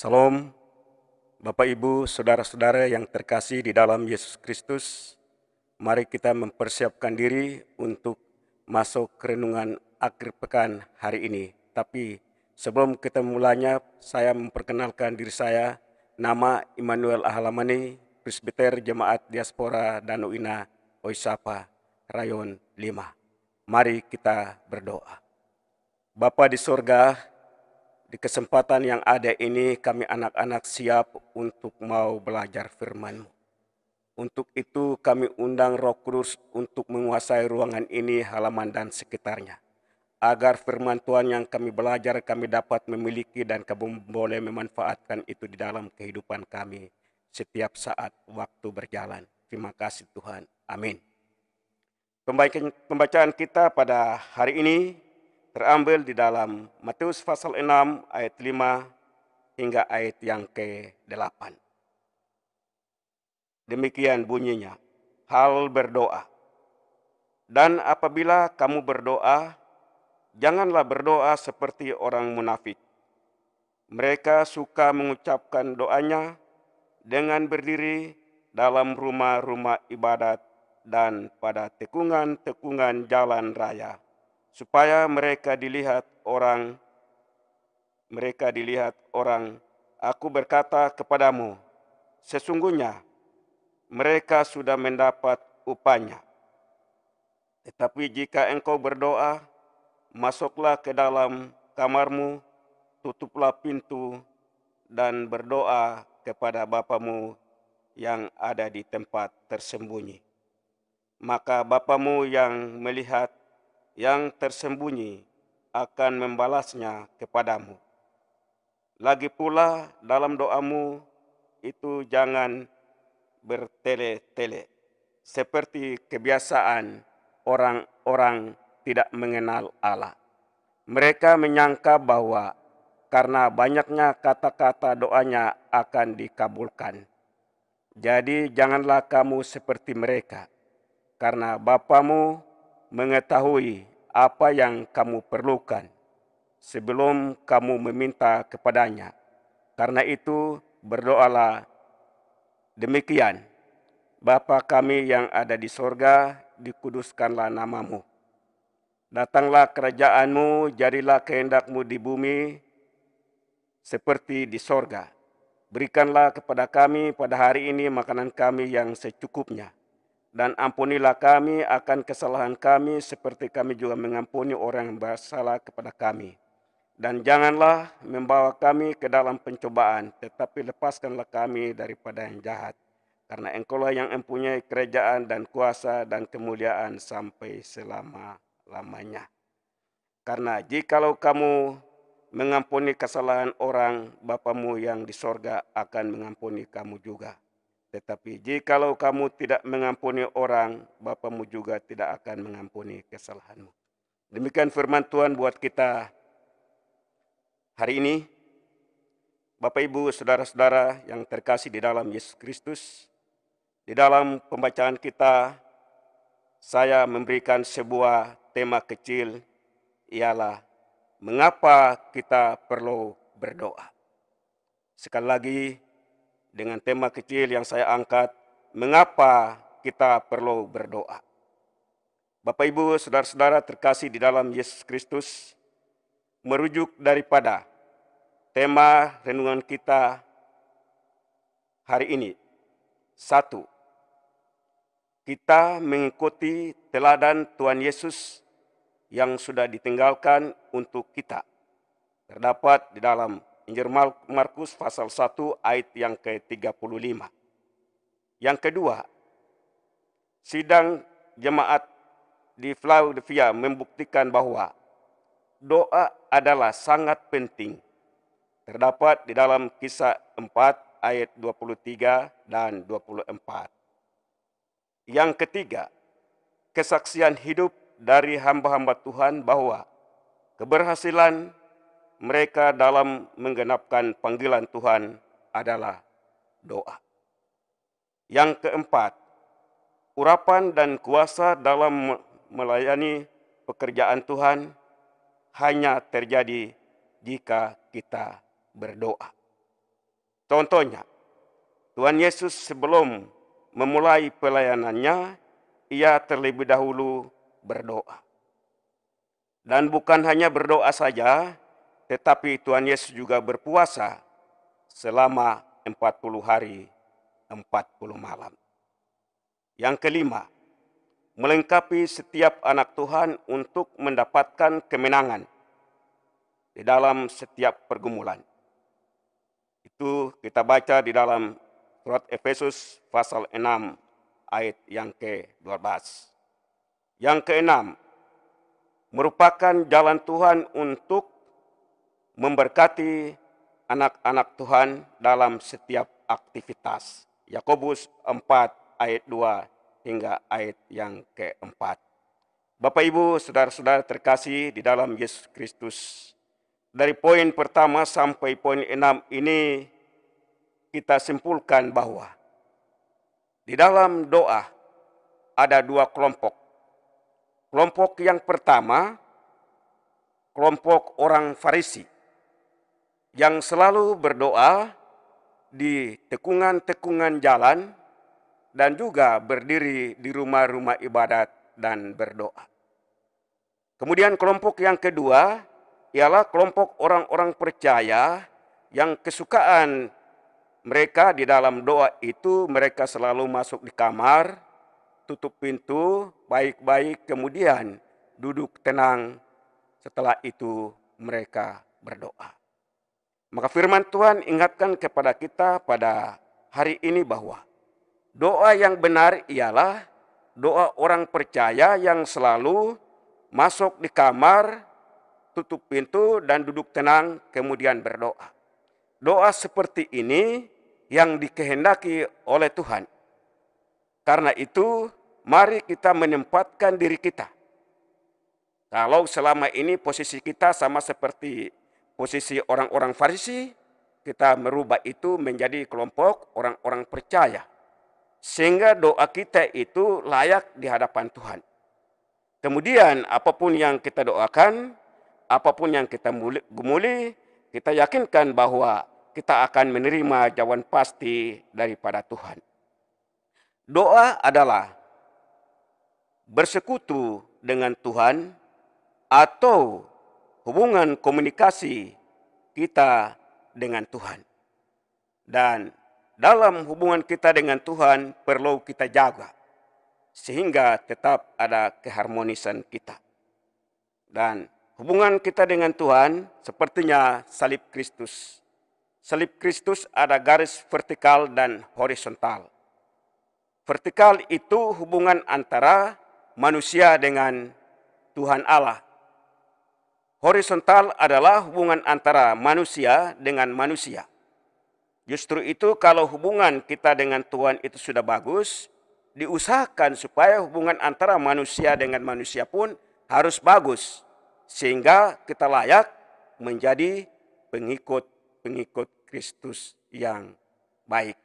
Salam, Bapak Ibu, saudara-saudara yang terkasih di dalam Yesus Kristus. Mari kita mempersiapkan diri untuk masuk ke renungan akhir pekan hari ini. Tapi sebelum kita mulanya, saya memperkenalkan diri saya. Nama Immanuel Ahalamani, Presbiter Jemaat Diaspora Danau Ina, Oisapa, Rayon 5. Mari kita berdoa. Bapa di sorga, di kesempatan yang ada ini kami anak-anak siap untuk mau belajar firman-Mu. Untuk itu kami undang Roh Kudus untuk menguasai ruangan ini, halaman dan sekitarnya. Agar firman Tuhan yang kami belajar kami dapat memiliki dan kami boleh memanfaatkan itu di dalam kehidupan kami setiap saat waktu berjalan. Terima kasih Tuhan. Amin. Pembacaan kita pada hari ini terambil di dalam Matius pasal 6 ayat 5 hingga ayat yang ke-8. Demikian bunyinya, hal berdoa. Dan apabila kamu berdoa, janganlah berdoa seperti orang munafik. Mereka suka mengucapkan doanya dengan berdiri dalam rumah-rumah ibadat dan pada tekungan-tekungan jalan raya, supaya mereka dilihat orang. Aku berkata kepadamu, sesungguhnya mereka sudah mendapat upahnya. Tetapi jika engkau berdoa, masuklah ke dalam kamarmu, tutuplah pintu, dan berdoa kepada Bapamu yang ada di tempat tersembunyi. Maka Bapamu yang melihat yang tersembunyi akan membalasnya kepadamu. Lagi pula dalam doamu itu jangan bertele-tele, seperti kebiasaan orang-orang tidak mengenal Allah. Mereka menyangka bahwa karena banyaknya kata-kata doanya akan dikabulkan. Jadi janganlah kamu seperti mereka, karena Bapamu mengetahui apa yang kamu perlukan sebelum kamu meminta kepadanya. Karena itu berdoalah demikian, Bapa kami yang ada di sorga, dikuduskanlah namamu. Datanglah kerajaanmu, jadilah kehendakmu di bumi seperti di sorga. Berikanlah kepada kami pada hari ini makanan kami yang secukupnya. Dan ampunilah kami akan kesalahan kami seperti kami juga mengampuni orang yang bersalah kepada kami. Dan janganlah membawa kami ke dalam pencobaan, tetapi lepaskanlah kami daripada yang jahat. Karena Engkaulah yang mempunyai kerajaan dan kuasa dan kemuliaan sampai selama-lamanya. Karena jikalau kamu mengampuni kesalahan orang, Bapamu yang di sorga akan mengampuni kamu juga. Tetapi jikalau kamu tidak mengampuni orang, Bapamu juga tidak akan mengampuni kesalahanmu. Demikian firman Tuhan buat kita hari ini. Bapak Ibu, saudara-saudara yang terkasih di dalam Yesus Kristus, di dalam pembacaan kita, saya memberikan sebuah tema kecil, ialah mengapa kita perlu berdoa. Sekali lagi, dengan tema kecil yang saya angkat, mengapa kita perlu berdoa. Bapak Ibu, saudara-saudara terkasih di dalam Yesus Kristus, merujuk daripada tema renungan kita hari ini. 1. Kita mengikuti teladan Tuhan Yesus yang sudah ditinggalkan untuk kita. Terdapat di dalam Injil Markus pasal 1 ayat yang ke-35. Yang kedua, sidang jemaat di Philadelphia membuktikan bahwa doa adalah sangat penting. Terdapat di dalam Kisah 4 ayat 23 dan 24. Yang ketiga, kesaksian hidup dari hamba-hamba Tuhan bahwa keberhasilan mereka dalam menggenapkan panggilan Tuhan adalah doa. Yang keempat, urapan dan kuasa dalam melayani pekerjaan Tuhan hanya terjadi jika kita berdoa. Contohnya, Tuhan Yesus sebelum memulai pelayanannya, ia terlebih dahulu berdoa. Dan bukan hanya berdoa saja, tetapi Tuhan Yesus juga berpuasa selama 40 hari, 40 malam. Yang kelima, melengkapi setiap anak Tuhan untuk mendapatkan kemenangan di dalam setiap pergumulan. Itu kita baca di dalam surat Efesus pasal 6 ayat yang ke-12. Yang keenam, merupakan jalan Tuhan untuk memberkati anak-anak Tuhan dalam setiap aktivitas. Yakobus 4 ayat 2 hingga ayat yang ke-4. Bapak Ibu, saudara-saudara terkasih di dalam Yesus Kristus, dari poin pertama sampai poin 6 ini kita simpulkan bahwa di dalam doa ada dua kelompok. Kelompok yang pertama, kelompok orang Farisi yang selalu berdoa di tekungan-tekungan jalan dan juga berdiri di rumah-rumah ibadat dan berdoa. Kemudian kelompok yang kedua ialah kelompok orang-orang percaya yang kesukaan mereka di dalam doa itu mereka selalu masuk di kamar, tutup pintu baik-baik, kemudian duduk tenang. Setelah itu mereka berdoa. Maka firman Tuhan ingatkan kepada kita pada hari ini bahwa doa yang benar ialah doa orang percaya yang selalu masuk di kamar, tutup pintu dan duduk tenang, kemudian berdoa. Doa seperti ini yang dikehendaki oleh Tuhan. Karena itu, mari kita menempatkan diri kita. Kalau selama ini posisi kita sama seperti posisi orang-orang Farisi, kita merubah itu menjadi kelompok orang-orang percaya. Sehingga doa kita itu layak di hadapan Tuhan. Kemudian apapun yang kita doakan, apapun yang kita gumuli, kita yakinkan bahwa kita akan menerima jawaban pasti daripada Tuhan. Doa adalah bersekutu dengan Tuhan atau hubungan komunikasi kita dengan Tuhan. Dan dalam hubungan kita dengan Tuhan perlu kita jaga sehingga tetap ada keharmonisan kita. Dan hubungan kita dengan Tuhan sepertinya salib Kristus. Salib Kristus ada garis vertikal dan horizontal. Vertikal itu hubungan antara manusia dengan Tuhan Allah. Horizontal adalah hubungan antara manusia dengan manusia. Justru itu kalau hubungan kita dengan Tuhan itu sudah bagus, diusahakan supaya hubungan antara manusia dengan manusia pun harus bagus. Sehingga kita layak menjadi pengikut Kristus yang baik.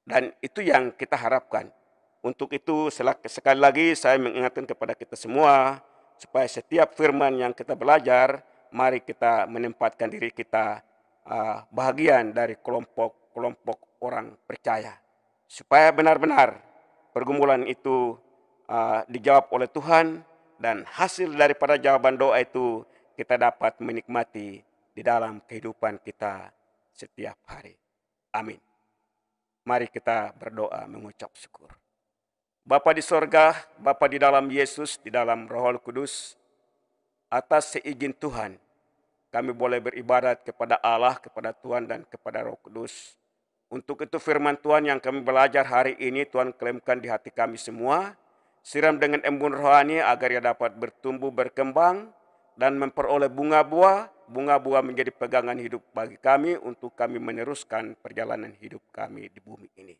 Dan itu yang kita harapkan. Untuk itu sekali lagi saya mengingatkan kepada kita semua, supaya setiap firman yang kita belajar, mari kita menempatkan diri kita bahagian dari kelompok orang percaya. Supaya benar-benar pergumulan itu dijawab oleh Tuhan, dan hasil daripada jawaban doa itu kita dapat menikmati di dalam kehidupan kita setiap hari. Amin. Mari kita berdoa mengucap syukur. Bapa di sorga, Bapa di dalam Yesus, di dalam Roh Kudus, atas seizin Tuhan, kami boleh beribadat kepada Allah, kepada Tuhan, dan kepada Roh Kudus. Untuk itu firman Tuhan yang kami belajar hari ini, Tuhan klaimkan di hati kami semua, siram dengan embun rohani agar ia dapat bertumbuh, berkembang, dan memperoleh bunga-buah menjadi pegangan hidup bagi kami untuk kami meneruskan perjalanan hidup kami di bumi ini.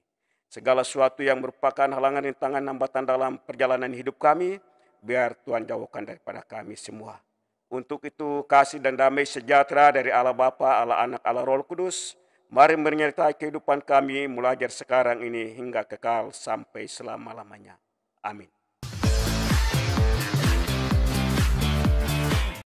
Segala sesuatu yang merupakan halangan, rintangan, hambatan dalam perjalanan hidup kami, biar Tuhan jauhkan daripada kami semua. Untuk itu kasih dan damai sejahtera dari Allah Bapa, Allah Anak, Allah Roh Kudus, mari menyertai kehidupan kami mulai dari sekarang ini hingga kekal sampai selama-lamanya. Amin.